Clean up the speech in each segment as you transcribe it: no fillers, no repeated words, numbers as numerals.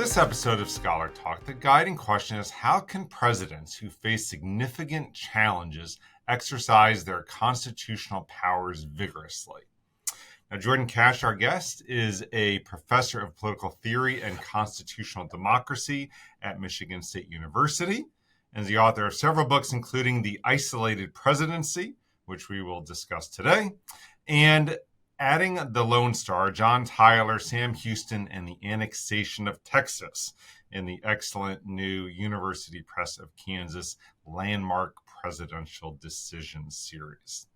this episode of Scholar Talk, the guiding question is, how can presidents who face significant challenges exercise their constitutional powers vigorously? Now, Jordan Cash, our guest, is a professor of political theory and constitutional democracy at Michigan State University and is the author of several books, including The Isolated Presidency, which we will discuss today, and Adding the Lone Star, John Tyler, Sam Houston, and the Annexation of Texas in the excellent new University Press of Kansas landmark presidential decision series.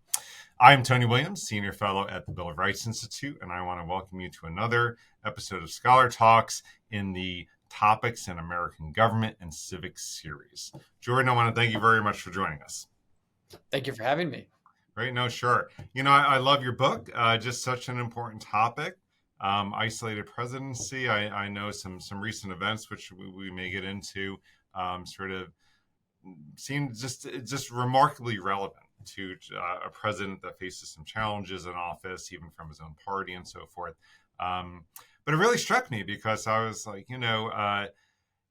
I'm Tony Williams, Senior Fellow at the Bill of Rights Institute, and I want to welcome you to another episode of Scholar Talks in the Topics in American Government and Civics series. Jordan, I want to thank you very much for joining us. Thank you for having me. Right, no, sure. You know, I love your book, just such an important topic. Isolated Presidency. I know some recent events, which we may get into, sort of seem just remarkably relevant to a president that faces some challenges in office, even from his own party and so forth. But it really struck me because I was like,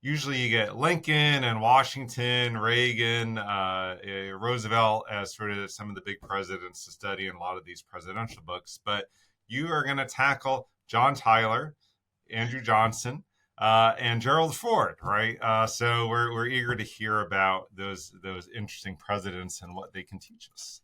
usually you get Lincoln and Washington, Reagan, Roosevelt as sort of some of the big presidents to study in a lot of these presidential books. But you are going to tackle John Tyler, Andrew Johnson, and Gerald Ford, right? So we're eager to hear about those interesting presidents and what they can teach us.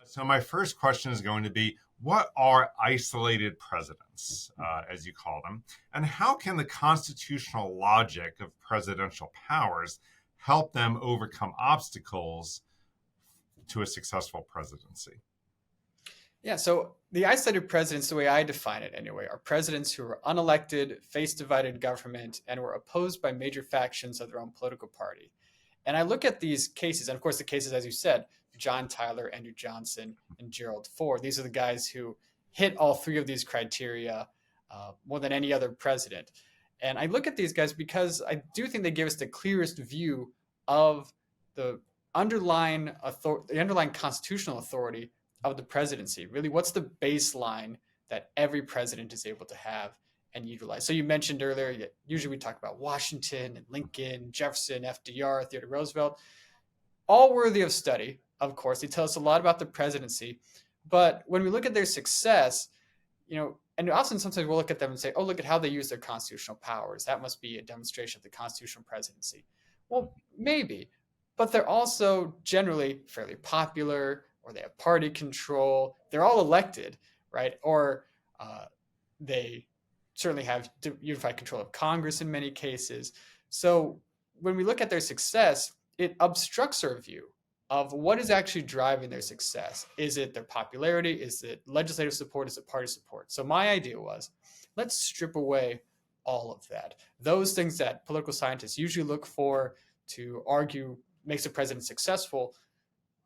So my first question is going to be, what are isolated presidents, as you call them, and how can the constitutional logic of presidential powers help them overcome obstacles to a successful presidency? Yeah, so the isolated presidents, the way I define it anyway, are presidents who are unelected, face divided government, and were opposed by major factions of their own political party. And I look at these cases, and of course the cases, as you said, John Tyler, Andrew Johnson, and Gerald Ford. These are the guys who hit all three of these criteria more than any other president. And I look at these guys because I do think they give us the clearest view of the underlying constitutional authority of the presidency. Really, what's the baseline that every president is able to have and utilize? So you mentioned earlier, usually we talk about Washington and Lincoln, Jefferson, FDR, Theodore Roosevelt, all worthy of study. Of course, they tell us a lot about the presidency, but when we look at their success, and often sometimes we'll look at them and say, oh, look at how they use their constitutional powers. That must be a demonstration of the constitutional presidency. Well, maybe, but they're also generally fairly popular, or they have party control. They're all elected, right? Or they certainly have unified control of Congress in many cases. So when we look at their success, it obstructs our view of what is actually driving their success. Is it their popularity? Is it legislative support? Is it party support? So my idea was, let's strip away all of that. Those things that political scientists usually look for to argue makes a president successful,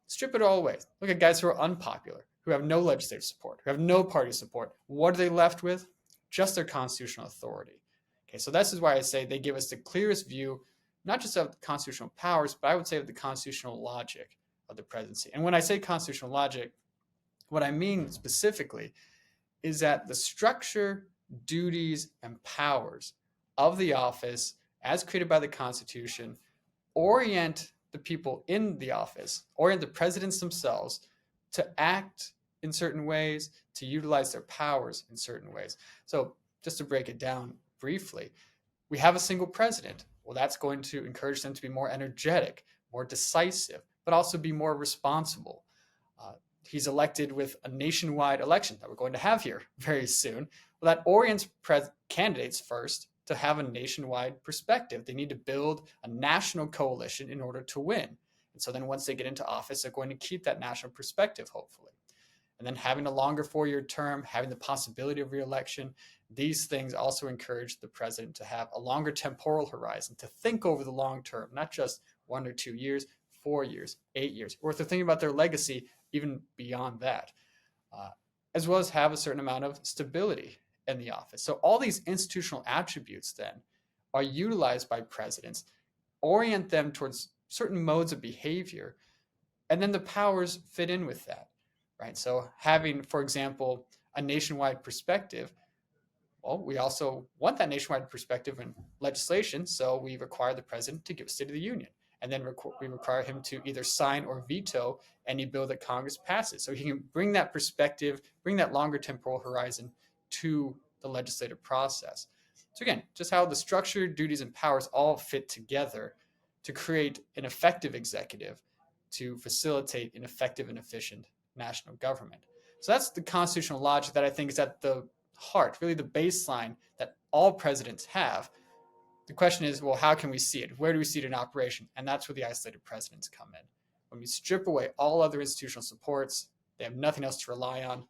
strip it all away. Look at guys who are unpopular, who have no legislative support, who have no party support. What are they left with? Just their constitutional authority. Okay, so this is why I say they give us the clearest view, not just of the constitutional powers, but I would say of the constitutional logic of the presidency. And when I say constitutional logic, what I mean specifically is that the structure, duties, and powers of the office, as created by the Constitution, orient the people in the office, orient the presidents themselves to act in certain ways, to utilize their powers in certain ways. So just to break it down briefly, we have a single president. Well, that's going to encourage them to be more energetic, more decisive, but also be more responsible. He's elected with a nationwide election that we're going to have here very soon. Well, that orients candidates first to have a nationwide perspective. They need to build a national coalition in order to win. And so then once they get into office, they're going to keep that national perspective, hopefully. And then having a longer 4-year term, having the possibility of re-election, these things also encourage the president to have a longer temporal horizon, to think over the long term, not just 1 or 2 years, 4 years, 8 years, or if they're thinking about their legacy, even beyond that, as well as have a certain amount of stability in the office. So all these institutional attributes then are utilized by presidents, orient them towards certain modes of behavior, and then the powers fit in with that, right? So having, for example, a nationwide perspective well, we also want that nationwide perspective and legislation, so we require the president to give a State of the Union. And then we require him to either sign or veto any bill that Congress passes. So he can bring that perspective, bring that longer temporal horizon to the legislative process. So again, just how the structure, duties, and powers all fit together to create an effective executive to facilitate an effective and efficient national government. So that's the constitutional logic that I think is at the heart, really the baseline that all presidents have. The question is, well, how can we see it? Where do we see it in operation? And that's where the isolated presidents come in. When we strip away all other institutional supports, they have nothing else to rely on,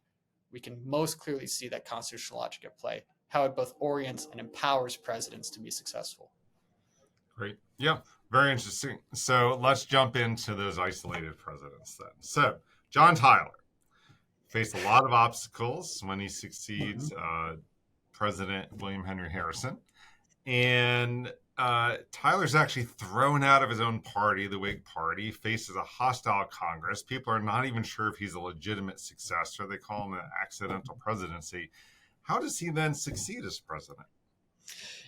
we can most clearly see that constitutional logic at play, how it both orients and empowers presidents to be successful. Great. Yeah, very interesting. So let's jump into those isolated presidents then. So John Tyler faced a lot of obstacles when he succeeds President William Henry Harrison. And Tyler's actually thrown out of his own party, the Whig Party, faces a hostile Congress. People are not even sure if he's a legitimate successor. They call him an accidental presidency. How does he then succeed as president?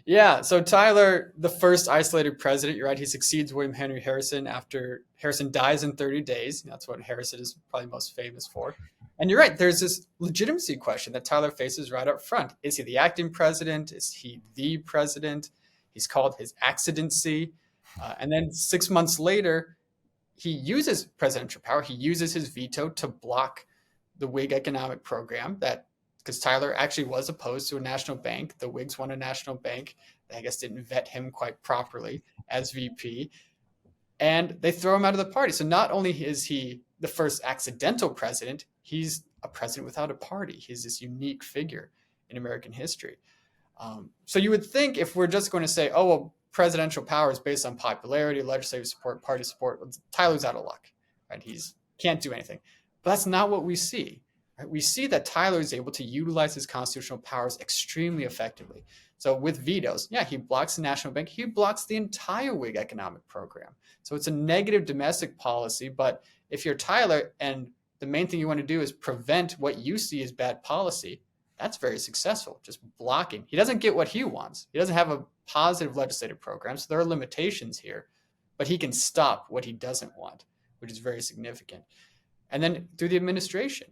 Yeah, so Tyler, the first isolated president, you're right, he succeeds William Henry Harrison after Harrison dies in 30 days. That's what Harrison is probably most famous for. And you're right, there's this legitimacy question that Tyler faces right up front. Is he the acting president? Is he the president? He's called his accidency. And then 6 months later, he uses presidential power. He uses his veto to block the Whig economic program that, because Tyler actually was opposed to a national bank. The Whigs won a national bank. They, I guess, didn't vet him quite properly as VP. And they throw him out of the party. So not only is he the first accidental president, he's a president without a party. He's this unique figure in American history. So you would think if we're just going to say, oh, well, presidential power is based on popularity, legislative support, party support, Tyler's out of luck, right? He's can't do anything. But that's not what we see. Right? We see that Tyler is able to utilize his constitutional powers extremely effectively. So with vetoes, yeah, he blocks the national bank. He blocks the entire Whig economic program. So it's a negative domestic policy. But if you're Tyler and the main thing you want to do is prevent what you see as bad policy, that's very successful, just blocking. He doesn't get what he wants. He doesn't have a positive legislative program, so there are limitations here, but he can stop what he doesn't want, which is very significant. And then through the administration.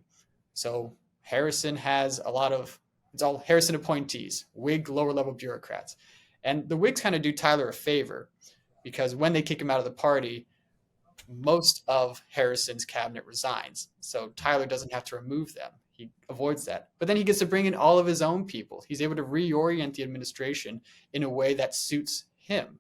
So Harrison has a lot of, it's all Harrison appointees, Whig lower level bureaucrats. And the Whigs kind of do Tyler a favor because when they kick him out of the party, most of Harrison's cabinet resigns. So Tyler doesn't have to remove them. He avoids that. But then he gets to bring in all of his own people. He's able to reorient the administration in a way that suits him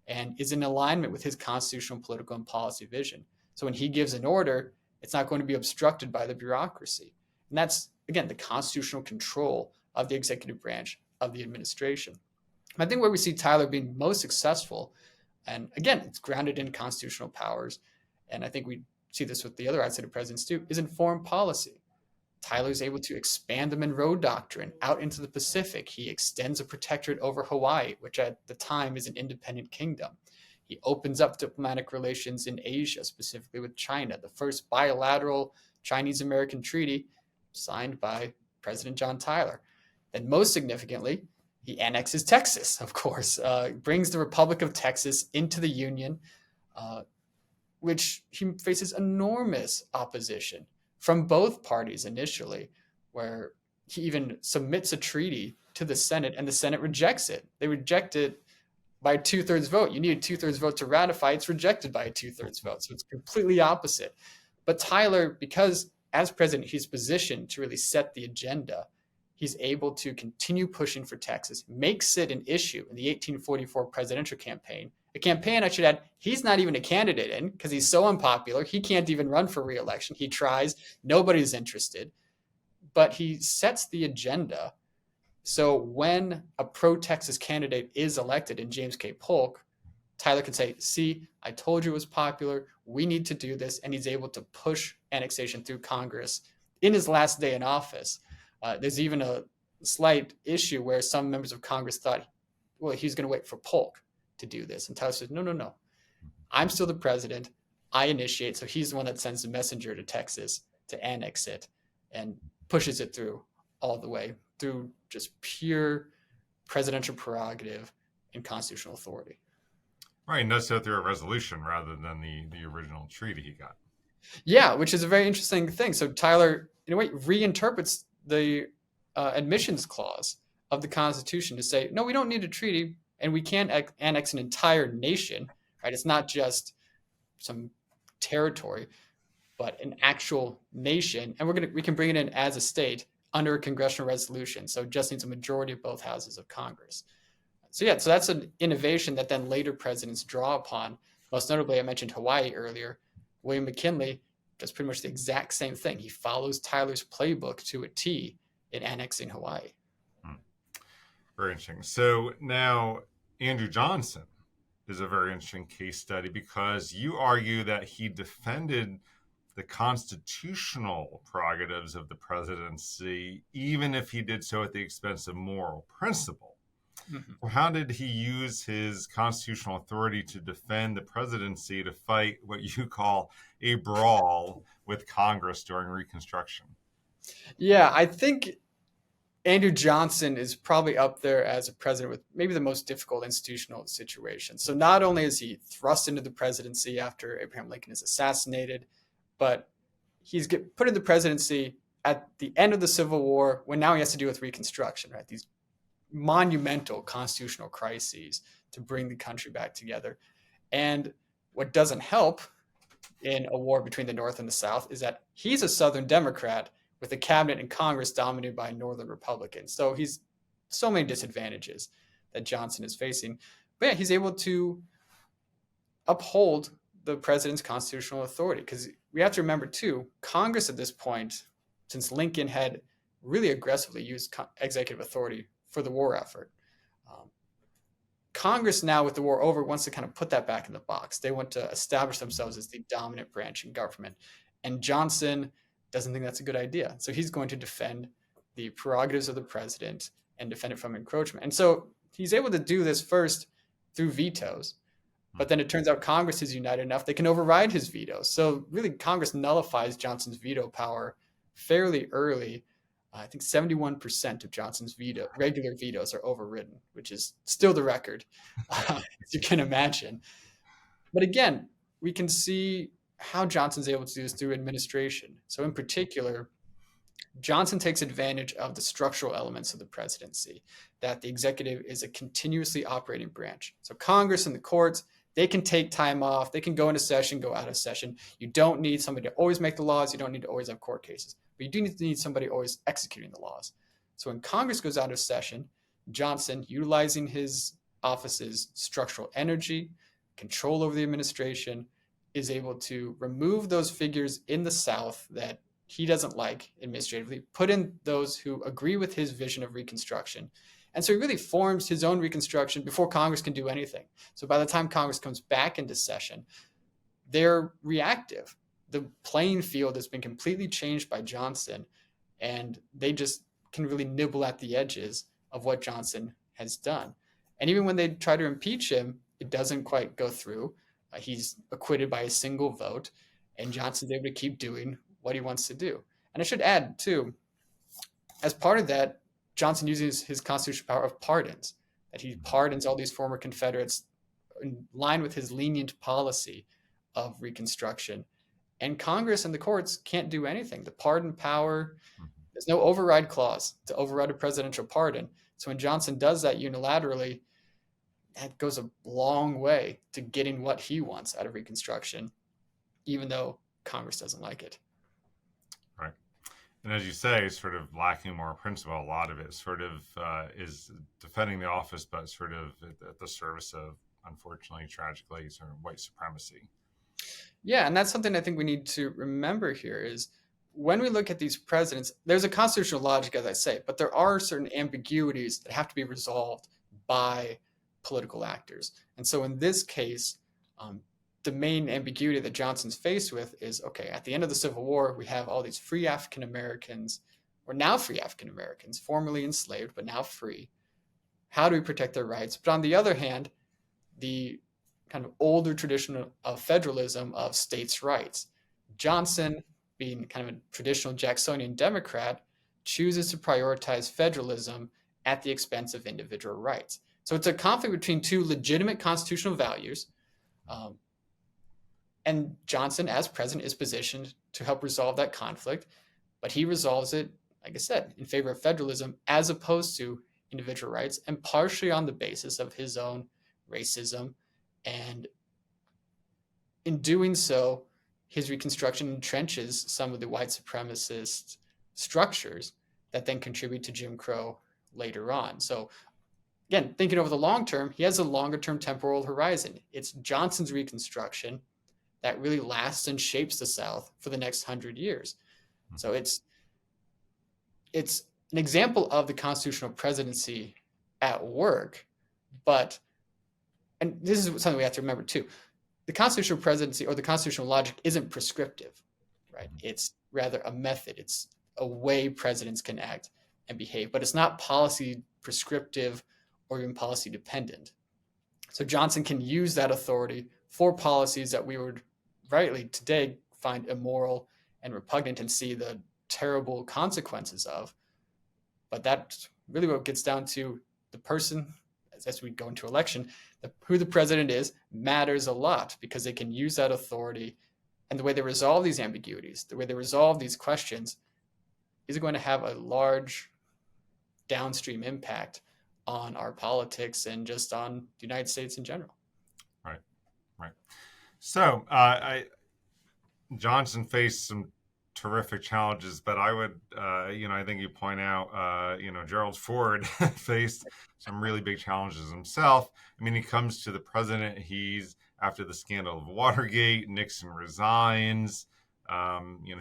and is in alignment with his constitutional, political, and policy vision. So when he gives an order, it's not going to be obstructed by the bureaucracy. And that's, again, the constitutional control of the executive branch of the administration. I think where we see Tyler being most successful, and again, it's grounded in constitutional powers, and I think we see this with the other isolated presidents too, is in foreign policy. Tyler is able to expand the Monroe Doctrine out into the Pacific. He extends a protectorate over Hawaii, which at the time is an independent kingdom. He opens up diplomatic relations in Asia, specifically with China, the first bilateral Chinese-American treaty signed by President John Tyler. And most significantly, he annexes Texas, of course, brings the Republic of Texas into the Union, which he faces enormous opposition from both parties initially, where he even submits a treaty to the Senate and the Senate rejects it. They reject it by a 2/3 vote. You need a 2/3 vote to ratify. It's rejected by a 2/3 vote. So it's completely opposite. But Tyler, because as president, he's positioned to really set the agenda, he's able to continue pushing for Texas, makes it an issue in the 1844 presidential campaign. A campaign, I should add, he's not even a candidate in because he's so unpopular. He can't even run for re-election. He tries. Nobody's interested. But he sets the agenda. So when a pro-Texas candidate is elected in James K. Polk, Tyler can say, see, I told you it was popular. We need to do this. And he's able to push annexation through Congress in his last day in office. There's even a slight issue where some members of Congress thought, well, he's going to wait for Polk to do this. And Tyler says, no. I'm still the president. I initiate. So he's the one that sends the messenger to Texas to annex it and pushes it through all the way through just pure presidential prerogative and constitutional authority. Right, and does so through a resolution rather than the original treaty he got. Yeah, which is a very interesting thing. So Tyler, in a way, reinterprets the admissions clause of the Constitution to say, no, we don't need a treaty, and we can't annex an entire nation. Right? It's not just some territory, but an actual nation, and we can bring it in as a state under a congressional resolution. So it just needs a majority of both houses of Congress. So yeah, so that's an innovation that then later presidents draw upon. Most notably, I mentioned Hawaii earlier. William McKinley does pretty much the exact same thing. He follows Tyler's playbook to a T in annexing Hawaii. Very interesting. So now Andrew Johnson is a very interesting case study because you argue that he defended the constitutional prerogatives of the presidency, even if he did so at the expense of moral principle. Mm-hmm. How did he use his constitutional authority to defend the presidency to fight what you call a brawl with Congress during Reconstruction? Yeah, I think Andrew Johnson is probably up there as a president with maybe the most difficult institutional situation. So not only is he thrust into the presidency after Abraham Lincoln is assassinated, but he's put in the presidency at the end of the Civil War when now he has to deal with Reconstruction, right? These monumental constitutional crises to bring the country back together. And what doesn't help in a war between the North and the South is that he's a Southern Democrat with a cabinet and Congress dominated by Northern Republicans. So he's so many disadvantages that Johnson is facing. But yeah, he's able to uphold the president's constitutional authority, because we have to remember too, Congress at this point, since Lincoln had really aggressively used executive authority for the war effort, Congress now with the war over wants to kind of put that back in the box. They want to establish themselves as the dominant branch in government. And Johnson doesn't think that's a good idea. So he's going to defend the prerogatives of the president and defend it from encroachment. And so he's able to do this first through vetoes. But then it turns out Congress is united enough they can override his vetoes. So really Congress nullifies Johnson's veto power fairly early. I think 71% of Johnson's regular vetoes are overridden, which is still the record, as you can imagine. But again, we can see how Johnson's able to do this through administration. So in particular, Johnson takes advantage of the structural elements of the presidency, that the executive is a continuously operating branch. So Congress and the courts, they can take time off. They can go into session, go out of session. You don't need somebody to always make the laws. You don't need to always have court cases. But you do need somebody always executing the laws. So when Congress goes out of session, Johnson, utilizing his office's structural energy, control over the administration, is able to remove those figures in the South that he doesn't like administratively, put in those who agree with his vision of Reconstruction. And so he really forms his own Reconstruction before Congress can do anything. So by the time Congress comes back into session, they're reactive. The playing field has been completely changed by Johnson, and they just can really nibble at the edges of what Johnson has done. And even when they try to impeach him, it doesn't quite go through. He's acquitted by a single vote, and Johnson's able to keep doing what he wants to do. And I should add, too, as part of that, Johnson uses his constitutional power of pardons, that he pardons all these former Confederates in line with his lenient policy of Reconstruction. And Congress and the courts can't do anything. The pardon power, there's no override clause to override a presidential pardon. So when Johnson does that unilaterally, that goes a long way to getting what he wants out of Reconstruction, even though Congress doesn't like it. Right. And as you say, sort of lacking moral principle, a lot of it sort of is defending the office, but sort of at the service of, unfortunately, tragically, sort of white supremacy. Yeah, and that's something I think we need to remember here is when we look at these presidents, there's a constitutional logic, as I say, but there are certain ambiguities that have to be resolved by political actors. And so in this case, the main ambiguity that Johnson's faced with is, okay, at the end of the Civil War, we have all these free African Americans, or now free African Americans, formerly enslaved, but now free. How do we protect their rights? But on the other hand, the kind of older tradition of federalism of states' rights. Johnson, being kind of a traditional Jacksonian Democrat, chooses to prioritize federalism at the expense of individual rights. So it's a conflict between two legitimate constitutional values. Um, and Johnson, as president, is positioned to help resolve that conflict, but he resolves it, like I said, in favor of federalism as opposed to individual rights, and partially on the basis of his own racism. And in doing so, his Reconstruction entrenches some of the white supremacist structures that then contribute to Jim Crow later on. So again, thinking over the long term, he has a longer term temporal horizon. It's Johnson's Reconstruction that really lasts and shapes the South for the next 100 years. So it's an example of the constitutional presidency at work, but, and this is something we have to remember too, the constitutional presidency or the constitutional logic isn't prescriptive, right? It's rather a method. It's a way presidents can act and behave, but it's not policy prescriptive or even policy dependent. So Johnson can use that authority for policies that we would rightly today find immoral and repugnant and see the terrible consequences of. But that's really what gets down to the person, as we go into election, who the president is matters a lot because they can use that authority, and the way they resolve these ambiguities, the way they resolve these questions is going to have a large downstream impact on our politics and just on the United States in general. Right, right. So Johnson faced some terrific challenges, but I would, I think you point out, Gerald Ford faced some really big challenges himself. I mean, he comes to the president, he's after the scandal of Watergate, Nixon resigns,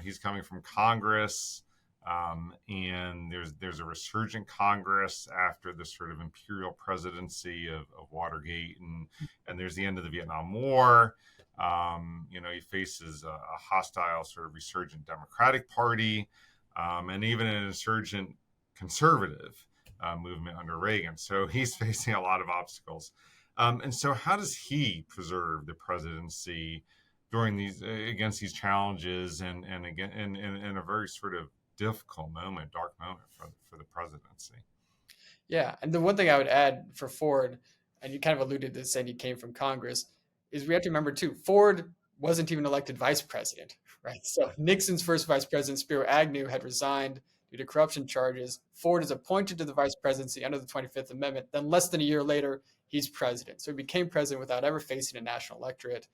he's coming from Congress, and there's a resurgent Congress after the sort of imperial presidency of Watergate, and there's the end of the Vietnam War. He faces a hostile sort of resurgent Democratic Party, and even an insurgent conservative movement under Reagan. So he's facing a lot of obstacles. And so how does he preserve the presidency during against these challenges and again in a very sort of difficult moment, dark moment for the presidency? Yeah, and the one thing I would add for Ford, and you kind of alluded to saying he came from Congress, is we have to remember too, Ford wasn't even elected vice president, right? So Nixon's first vice president, Spiro Agnew, had resigned due to corruption charges. Ford is appointed to the vice presidency under the 25th Amendment. Then less than a year later, he's president. So he became president without ever facing a national electorate.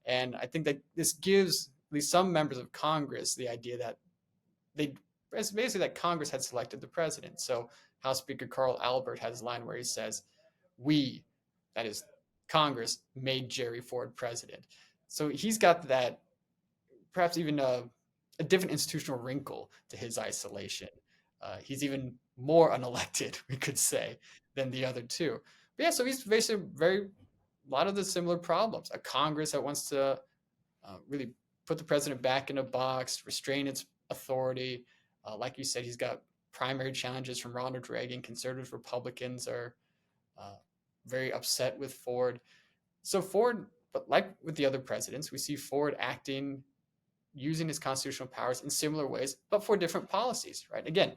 And I think that this gives at least some members of Congress the idea that basically that Congress had selected the president. So House Speaker Carl Albert has a line where he says, "We," that is Congress, made Jerry Ford president. So he's got that, perhaps even a different institutional wrinkle to his isolation. He's even more unelected, we could say, than the other two. But yeah, so he's facing a lot of the similar problems. A Congress that wants to really put the president back in a box, restrain its authority. Like you said, he's got primary challenges from Ronald Reagan. Conservative Republicans are very upset with Ford. So Ford, but like with the other presidents, we see Ford acting, using his constitutional powers in similar ways, but for different policies, right? Again,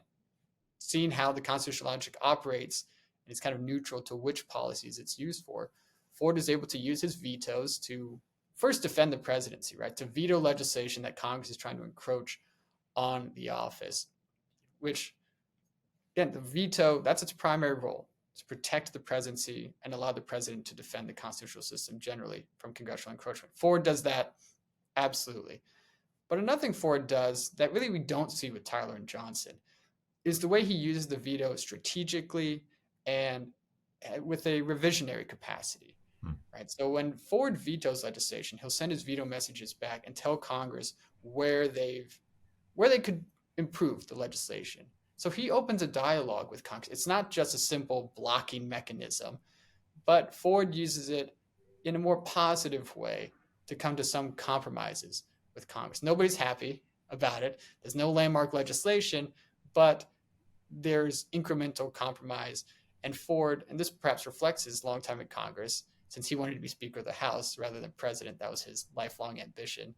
seeing how the constitutional logic operates, and it's kind of neutral to which policies it's used for. Ford is able to use his vetoes to first defend the presidency, right? To veto legislation that Congress is trying to encroach on the office, which, again, the veto, that's its primary role, to protect the presidency and allow the president to defend the constitutional system generally from congressional encroachment. Ford does that, absolutely. But another thing Ford does that really we don't see with Tyler and Johnson is the way he uses the veto strategically and with a revisionary capacity, right? So when Ford vetoes legislation, he'll send his veto messages back and tell Congress where they could improve the legislation. So he opens a dialogue with Congress. It's not just a simple blocking mechanism, but Ford uses it in a more positive way to come to some compromises with Congress. Nobody's happy about it. There's no landmark legislation, but there's incremental compromise. And Ford, and this perhaps reflects his long time in Congress, since he wanted to be Speaker of the House rather than President. That was his lifelong ambition.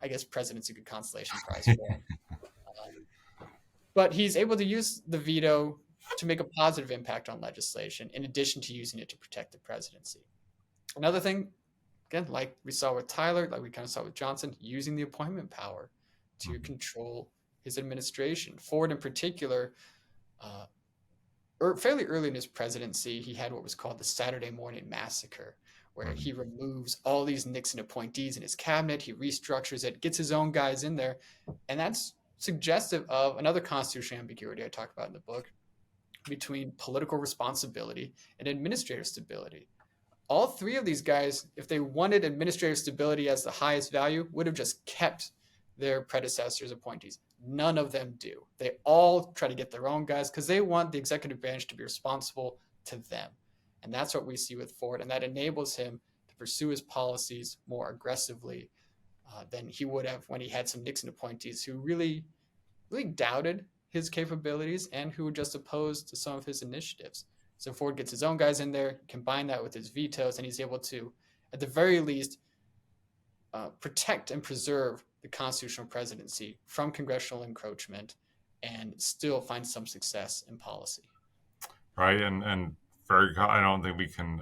I guess President's a good consolation prize for him. But he's able to use the veto to make a positive impact on legislation, in addition to using it to protect the presidency. Another thing, again, like we saw with Tyler, like we kind of saw with Johnson, using the appointment power to Mhm. control his administration. Ford, in particular, uh, fairly early in his presidency, he had what was called the Saturday Morning Massacre, where Mhm. he removes all these Nixon appointees in his cabinet, he restructures it, gets his own guys in there, and that's suggestive of another constitutional ambiguity I talk about in the book between political responsibility and administrative stability. All three of these guys, if they wanted administrative stability as the highest value, would have just kept their predecessors' appointees. None of them do. They all try to get their own guys because they want the executive branch to be responsible to them. And that's what we see with Ford. And that enables him to pursue his policies more aggressively than he would have when he had some Nixon appointees who really doubted his capabilities and who were just opposed to some of his initiatives. So Ford gets his own guys in there, combine that with his vetoes, and he's able to, at the very least, protect and preserve the constitutional presidency from congressional encroachment and still find some success in policy. Right, and very. I don't think we can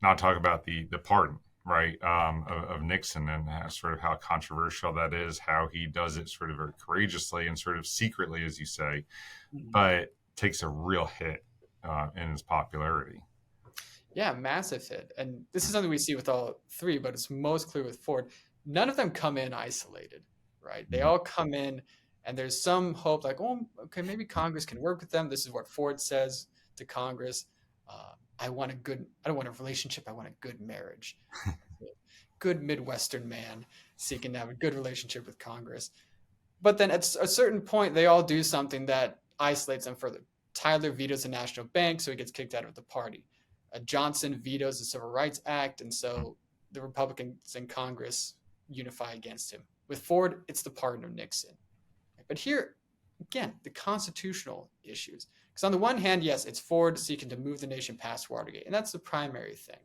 not talk about the pardon, right, of Nixon, and sort of how controversial that is. How he does it sort of very courageously and sort of secretly, as you say, Mhm. but takes a real hit in his popularity. Yeah, massive hit. And this is something we see with all three, but it's most clear with Ford. None of them come in isolated, right? They Mhm. all come in and there's some hope like, oh, okay, maybe Congress can work with them. This is what Ford says to Congress. I don't want a relationship. I want a good marriage. Good Midwestern man seeking to have a good relationship with Congress. But then at a certain point, they all do something that isolates them further. Tyler vetoes the National Bank, so he gets kicked out of the party. Johnson vetoes the Civil Rights Act, and so the Republicans in Congress unify against him. With Ford, it's the pardon of Nixon. But here, again, the constitutional issues. Because on the one hand, yes, it's Ford seeking to move the nation past Watergate, and that's the primary thing.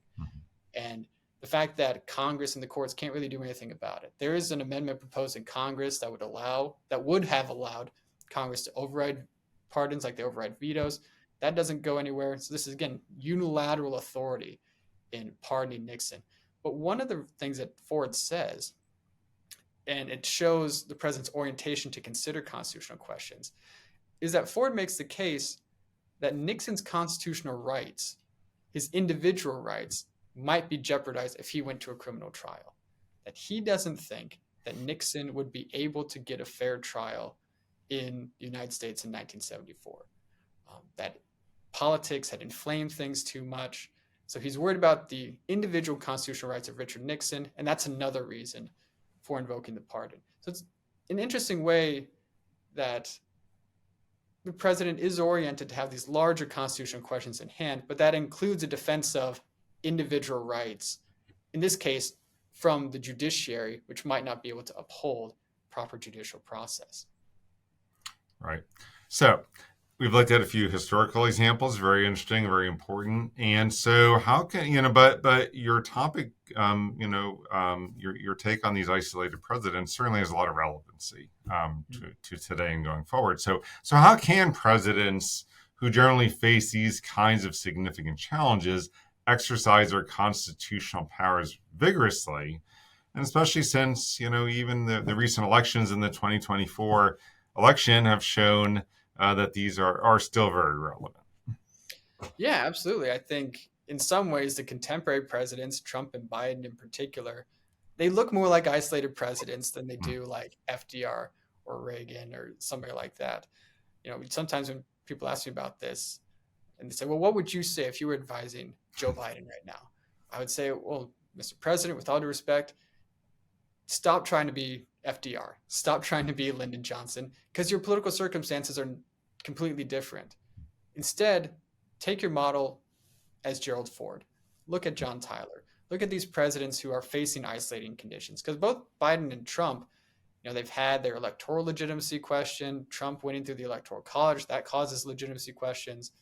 And the fact that Congress and the courts can't really do anything about it. There is an amendment proposed in Congress that would have allowed Congress to override pardons like they override vetoes. That doesn't go anywhere. So this is again unilateral authority in pardoning Nixon. But one of the things that Ford says, and it shows the president's orientation to consider constitutional questions, is that Ford makes the case that Nixon's constitutional rights, his individual rights, might be jeopardized if he went to a criminal trial. That he doesn't think that Nixon would be able to get a fair trial in the United States in 1974. That politics had inflamed things too much. So he's worried about the individual constitutional rights of Richard Nixon, and that's another reason for invoking the pardon. So it's an interesting way that the president is oriented to have these larger constitutional questions in hand, but that includes a defense of individual rights, in this case, from the judiciary, which might not be able to uphold proper judicial process. Right. So we've looked at a few historical examples, very interesting, very important. And so, how can But your topic, your take on these isolated presidents certainly has a lot of relevancy to today and going forward. So how can presidents who generally face these kinds of significant challenges exercise their constitutional powers vigorously? And especially since even the recent elections in the 2024 election have shown that these are still very relevant. Yeah, absolutely. I think in some ways, the contemporary presidents, Trump and Biden in particular, they look more like isolated presidents than they do like FDR or Reagan or somebody like that. Sometimes when people ask me about this and they say, well, what would you say if you were advising Joe Biden right now? I would say, well, Mr. President, with all due respect, stop trying to be FDR. Stop trying to be Lyndon Johnson because your political circumstances are completely different. Instead, take your model as Gerald Ford. Look at John Tyler. Look at these presidents who are facing isolating conditions because both Biden and Trump, they've had their electoral legitimacy question. Trump winning through the electoral college, that causes legitimacy questions.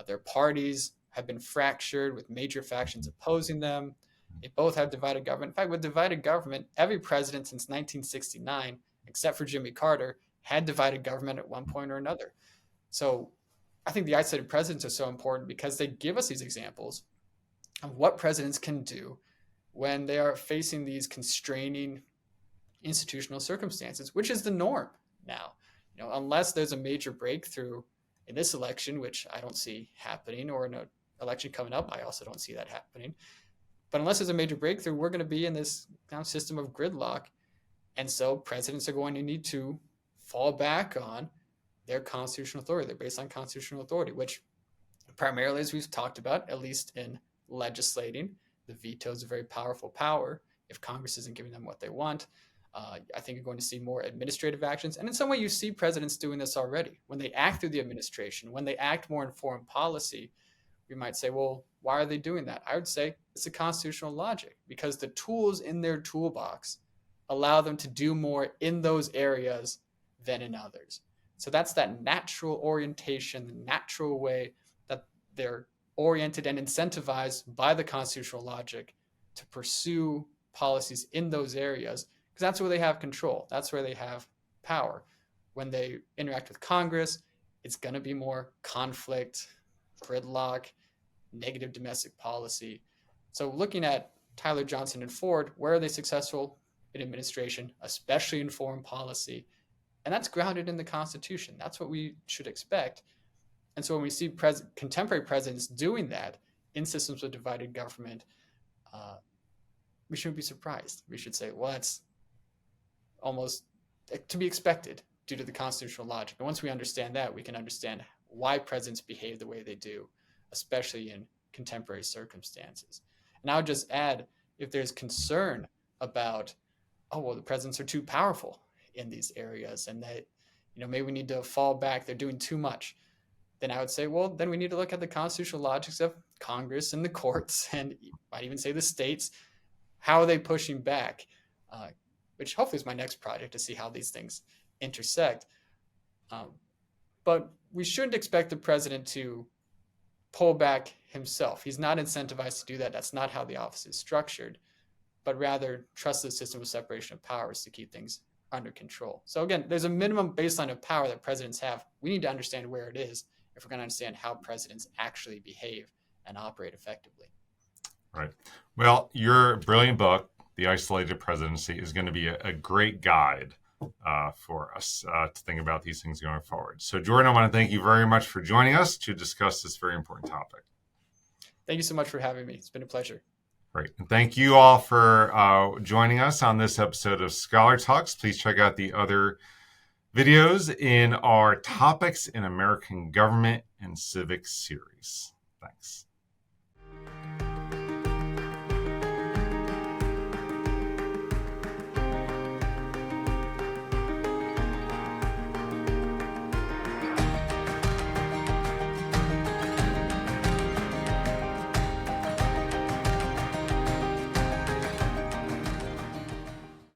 Their parties have been fractured with major factions opposing them. They both have divided government. In fact, with divided government, every president since 1969, except for Jimmy Carter, had divided government at one point or another. So I think the isolated presidents are so important because they give us these examples of what presidents can do when they are facing these constraining institutional circumstances, which is the norm now. Unless there's a major breakthrough in this election, which I don't see happening, or in an election coming up, I also don't see that happening. But unless there's a major breakthrough, we're going to be in this kind of system of gridlock. And so presidents are going to need to fall back on their constitutional authority, their baseline constitutional authority, which primarily, as we've talked about, at least in legislating, the veto is a very powerful power if Congress isn't giving them what they want. I think you're going to see more administrative actions. And in some way, you see presidents doing this already. When they act through the administration, when they act more in foreign policy, we might say, well, why are they doing that? I would say it's a constitutional logic because the tools in their toolbox allow them to do more in those areas than in others. So that's that natural orientation, the natural way that they're oriented and incentivized by the constitutional logic to pursue policies in those areas, because that's where they have control. That's where they have power. When they interact with Congress, it's going to be more conflict, gridlock, negative domestic policy. So looking at Tyler, Johnson, and Ford, where are they successful in administration, especially in foreign policy? And that's grounded in the Constitution. That's what we should expect. And so when we see contemporary presidents doing that in systems of divided government, we shouldn't be surprised. We should say, well, that's almost to be expected due to the constitutional logic. And once we understand that, we can understand why presidents behave the way they do, especially in contemporary circumstances. And I would just add, if there's concern about, oh, well, the presidents are too powerful in these areas and that, maybe we need to fall back, they're doing too much, then I would say, well, then we need to look at the constitutional logics of Congress and the courts, and you might even say the states. How are they pushing back? Which hopefully is my next project, to see how these things intersect. But we shouldn't expect the president to pull back himself. He's not incentivized to do that. That's not how the office is structured, but rather trust the system of separation of powers to keep things under control. So again, there's a minimum baseline of power that presidents have. We need to understand where it is if we're going to understand how presidents actually behave and operate effectively. Right. Well, your brilliant book, The Isolated Presidency, is going to be a great guide for us to think about these things going forward. So, Jordan, I want to thank you very much for joining us to discuss this very important topic. Thank you so much for having me. It's been a pleasure. Great. And thank you all for joining us on this episode of Scholar Talks. Please check out the other videos in our Topics in American Government and Civics series. Thanks.